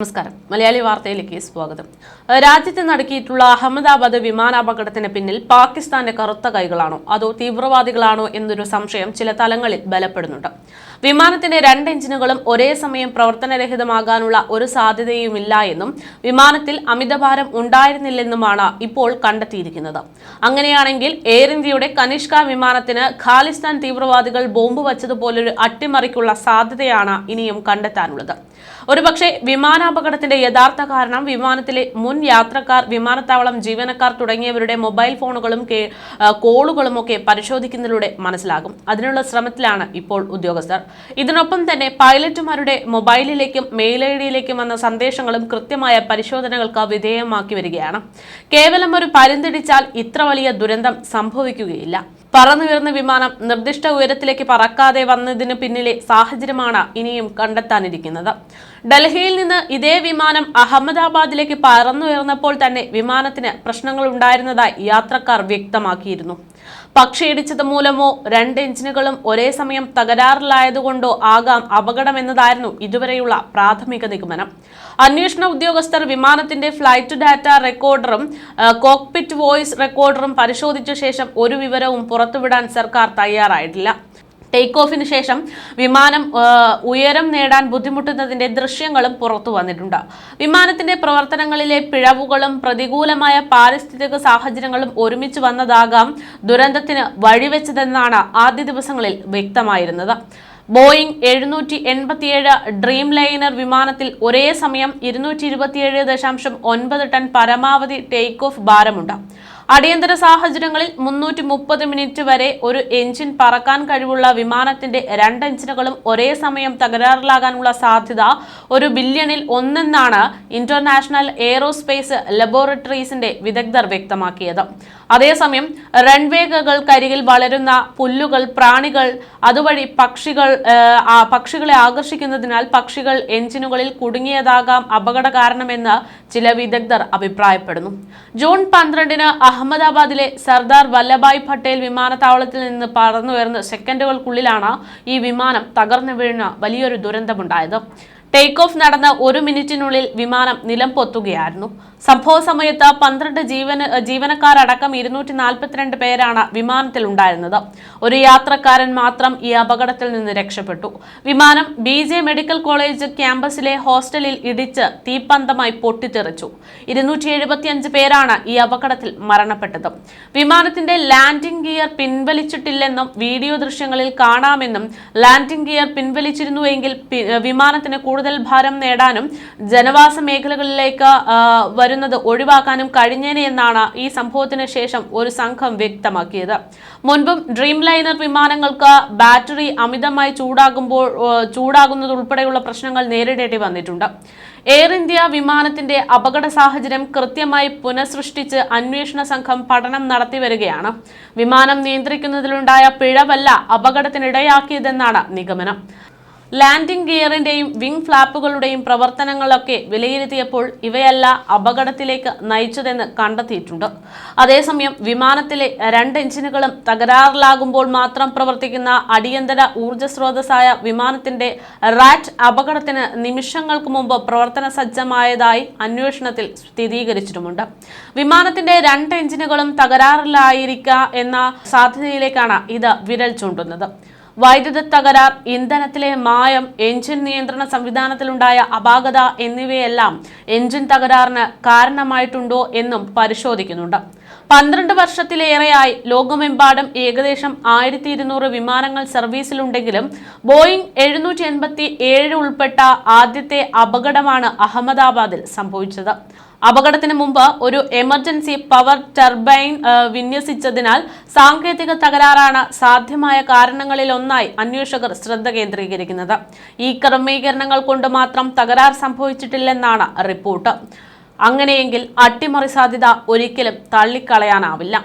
നമസ്കാരം. മലയാളി വാർത്തയിലേക്ക് സ്വാഗതം. രാജ്യത്തെ നടുക്കിയിട്ടുള്ള അഹമ്മദാബാദ് വിമാനാപകടത്തിന് പിന്നിൽ പാകിസ്ഥാന്റെ കറുത്ത കൈകളാണോ അതോ തീവ്രവാദികളാണോ എന്നൊരു സംശയം ചില തലങ്ങളിൽ ബലപ്പെടുന്നുണ്ട്. വിമാനത്തിന്റെ 2 എഞ്ചിനുകളും ഒരേ സമയം പ്രവർത്തനരഹിതമാകാനുള്ള ഒരു സാധ്യതയുമില്ല എന്നും വിമാനത്തിൽ അമിതഭാരം ഉണ്ടായിരുന്നില്ലെന്നുമാണ് ഇപ്പോൾ കണ്ടെത്തിയിരിക്കുന്നത്. അങ്ങനെയാണെങ്കിൽ എയർ ഇന്ത്യയുടെ കനിഷ്ക വിമാനത്തിന് ഖാലിസ്ഥാൻ തീവ്രവാദികൾ ബോംബ് വച്ചതുപോലൊരു അട്ടിമറിക്കുള്ള സാധ്യതയാണ് ഇനിയും കണ്ടെത്താനുള്ളത്. ഒരുപക്ഷെ വിമാനാപകടത്തിന്റെ യഥാർത്ഥ കാരണം വിമാനത്തിലെ മുൻ യാത്രക്കാർ, വിമാനത്താവളം ജീവനക്കാർ തുടങ്ങിയവരുടെ മൊബൈൽ ഫോണുകളും കോളുകളും ഒക്കെ പരിശോധിക്കുന്നതിലൂടെ മനസ്സിലാകും. അതിനുള്ള ശ്രമത്തിലാണ് ഇപ്പോൾ ഉദ്യോഗസ്ഥർ. ഇതിനൊപ്പം തന്നെ പൈലറ്റുമാരുടെ മൊബൈലിലേക്കും മെയിൽ ഐഡിയിലേക്കും വന്ന സന്ദേശങ്ങളും കൃത്യമായ പരിശോധനകൾക്ക് വിധേയമാക്കി വരികയാണ്. കേവലം ഒരു പരുന്തിടിച്ചാൽ ഇത്ര വലിയ ദുരന്തം സംഭവിക്കുകയില്ല. പറന്നുയർന്ന വിമാനം നിർദ്ദിഷ്ട ഉയരത്തിലേക്ക് പറക്കാതെ വന്നതിന് പിന്നിലെ സാഹചര്യമാണ് ഇനിയും കണ്ടെത്താനിരിക്കുന്നത്. ഡൽഹിയിൽ നിന്ന് ഇതേ വിമാനം അഹമ്മദാബാദിലേക്ക് പറന്നുയർന്നപ്പോൾ തന്നെ വിമാനത്തിന് പ്രശ്നങ്ങൾ ഉണ്ടായിരുന്നതായി യാത്രക്കാർ വ്യക്തമാക്കിയിരുന്നു. പക്ഷിയിടിച്ചത് മൂലമോ 2 എഞ്ചിനുകളും ഒരേ സമയം തകരാറിലായതുകൊണ്ടോ ആകാം അപകടമെന്നതായിരുന്നു ഇതുവരെയുള്ള പ്രാഥമിക നിഗമനം. അന്വേഷണ ഉദ്യോഗസ്ഥർ വിമാനത്തിന്റെ ഫ്ലൈറ്റ് ഡാറ്റ റെക്കോർഡറും കോക്പിറ്റ് വോയിസ് റെക്കോർഡറും പരിശോധിച്ച ശേഷം ഒരു വിവരവും പുറത്തുവിടാൻ സർക്കാർ തയ്യാറായിട്ടില്ല. ടേക്ക് ഓഫിന് ശേഷം വിമാനം ഉയരം നേടാൻ ബുദ്ധിമുട്ടുന്നതിന്റെ ദൃശ്യങ്ങളും പുറത്തു വന്നിട്ടുണ്ട്. വിമാനത്തിന്റെ പ്രവർത്തനങ്ങളിലെ പിഴവുകളും പ്രതികൂലമായ പാരിസ്ഥിതിക സാഹചര്യങ്ങളും ഒരുമിച്ച് വന്നതാകാം ദുരന്തത്തിന് വഴിവെച്ചതെന്നാണ് ആദ്യ ദിവസങ്ങളിൽ വ്യക്തമായിരുന്നത്. ബോയിങ് 787 ഡ്രീം ലൈനർ വിമാനത്തിൽ ഒരേ സമയം 227.9 ടൺ പരമാവധി ടേക്ക് ഓഫ് ഭാരമുണ്ട്. അടിയന്തര സാഹചര്യങ്ങളിൽ 330 മിനിറ്റ് വരെ ഒരു എഞ്ചിൻ പറക്കാൻ കഴിവുള്ള വിമാനത്തിന്റെ 2 എഞ്ചിനുകളും ഒരേ സമയം തകരാറിലാകാനുള്ള സാധ്യത 1 ബില്യണിൽ 1 എന്നാണ് ഇന്റർനാഷണൽ എയ്റോസ്പേസ് ലബോറട്ടറീസിന്റെ വിദഗ്ധർ വ്യക്തമാക്കിയത്. അതേസമയം റൺവേകൾക്കരികിൽ വളരുന്ന പുല്ലുകൾ, പ്രാണികൾ അതുവഴി പക്ഷികളെ ആകർഷിക്കുന്നതിനാൽ പക്ഷികൾ എഞ്ചിനുകളിൽ കുടുങ്ങിയതാകാം അപകട കാരണമെന്ന് ചില വിദഗ്ധർ അഭിപ്രായപ്പെടുന്നു. ജൂൺ 12-ന് അഹമ്മദാബാദിലെ സർദാർ വല്ലഭായ് പട്ടേൽ വിമാനത്താവളത്തിൽ നിന്ന് പറന്നുയർന്ന് സെക്കൻഡുകൾക്കുള്ളിലാണ് ഈ വിമാനം തകർന്നു വീണ് വലിയൊരു ദുരന്തമുണ്ടായത്. ടേക്ക് ഓഫ് നടന്ന 1 മിനിറ്റിനുള്ളിൽ വിമാനം നിലം പൊത്തുകയായിരുന്നു. സംഭവ സമയത്ത് 12 ജീവനക്കാരടക്കം 242 പേരാണ് വിമാനത്തിൽ ഉണ്ടായിരുന്നത്. ഒരു യാത്രക്കാരൻ മാത്രം ഈ അപകടത്തിൽ നിന്ന് രക്ഷപ്പെട്ടു. വിമാനം BJ മെഡിക്കൽ കോളേജ് ക്യാമ്പസിലെ ഹോസ്റ്റലിൽ ഇടിച്ച് തീപ്പന്തമായി പൊട്ടിത്തെറിച്ചു. 275 പേരാണ് ഈ അപകടത്തിൽ മരണപ്പെട്ടത്. വിമാനത്തിന്റെ ലാൻഡിംഗ് ഗിയർ പിൻവലിച്ചിട്ടില്ലെന്നും വീഡിയോ ദൃശ്യങ്ങളിൽ കാണാമെന്നും ലാൻഡിംഗ് ഗിയർ പിൻവലിച്ചിരുന്നുവെങ്കിൽ വിമാനത്തിന് കൂടുതൽ ഭാരം നേടാനും ജനവാസ മേഖലകളിലേക്ക് വരുന്നത് ഒഴിവാക്കാനും കഴിഞ്ഞേനെ എന്നാണ് ഈ സംഭവത്തിന് ശേഷം ഒരു സംഘം വ്യക്തമാക്കിയത്. മുൻപും ഡ്രീം ലൈനർ വിമാനങ്ങൾക്ക് ബാറ്ററി അമിതമായി ചൂടാകുന്നതുൾപ്പെടെയുള്ള പ്രശ്നങ്ങൾ നേരിടേണ്ടി വന്നിട്ടുണ്ട്. എയർ ഇന്ത്യ വിമാനത്തിന്റെ അപകട സാഹചര്യം കൃത്യമായി പുനഃസൃഷ്ടിച്ച് അന്വേഷണ സംഘം പഠനം നടത്തി വരികയാണ്. വിമാനം നിയന്ത്രിക്കുന്നതിലുണ്ടായ പിഴവല്ല അപകടത്തിനിടയാക്കിയതെന്നാണ് നിഗമനം. ലാൻഡിംഗ് ഗിയറിന്റെയും വിംഗ് ഫ്ലാപ്പുകളുടെയും പ്രവർത്തനങ്ങളൊക്കെ വിലയിരുത്തിയപ്പോൾ ഇവയല്ല അപകടത്തിലേക്ക് നയിച്ചതെന്ന് കണ്ടെത്തിയിട്ടുണ്ട്. അതേസമയം വിമാനത്തിലെ 2 എഞ്ചിനുകളും തകരാറിലാകുമ്പോൾ മാത്രം പ്രവർത്തിക്കുന്ന അടിയന്തര ഊർജ്ജ സ്രോതസ്സായ വിമാനത്തിന്റെ റാറ്റ് അപകടത്തിന് നിമിഷങ്ങൾക്ക് മുമ്പ് പ്രവർത്തന സജ്ജമായതായി അന്വേഷണത്തിൽ സ്ഥിരീകരിച്ചിട്ടുമുണ്ട്. വിമാനത്തിന്റെ 2 എഞ്ചിനുകളും തകരാറിലായിരിക്കുക എന്ന സാധ്യതയിലേക്കാണ് ഇത് വിരൽ ചൂണ്ടുന്നത്. വൈദ്യുത തകരാർ, ഇന്ധനത്തിലെ മായം, എഞ്ചിൻ നിയന്ത്രണ സംവിധാനത്തിലുണ്ടായ അപാകത എന്നിവയെല്ലാം എഞ്ചിൻ തകരാറിന് കാരണമായിട്ടുണ്ടോ എന്നും പരിശോധിക്കുന്നുണ്ട്. 12 വർഷത്തിലേറെയായി ലോകമെമ്പാടും ഏകദേശം 1200 വിമാനങ്ങൾ സർവീസിലുണ്ടെങ്കിലും ബോയിങ് 787 ഉൾപ്പെട്ട ആദ്യത്തെ അപകടമാണ് അഹമ്മദാബാദിൽ സംഭവിച്ചത്. അപകടത്തിന് മുമ്പ് ഒരു എമർജൻസി പവർ ടർബൈൻ വിന്യസിച്ചതിനാൽ സാങ്കേതിക തകരാറാണ് സാധ്യമായ കാരണങ്ങളിലൊന്നായി അന്വേഷകർ ശ്രദ്ധ കേന്ദ്രീകരിക്കുന്നത്. ഈ ക്രമീകരണങ്ങൾ കൊണ്ട് മാത്രം തകരാർ സംഭവിച്ചിട്ടില്ലെന്നാണ് റിപ്പോർട്ട്. അങ്ങനെയെങ്കിൽ അട്ടിമറി സാധ്യത ഒരിക്കലും തള്ളിക്കളയാനാവില്ല.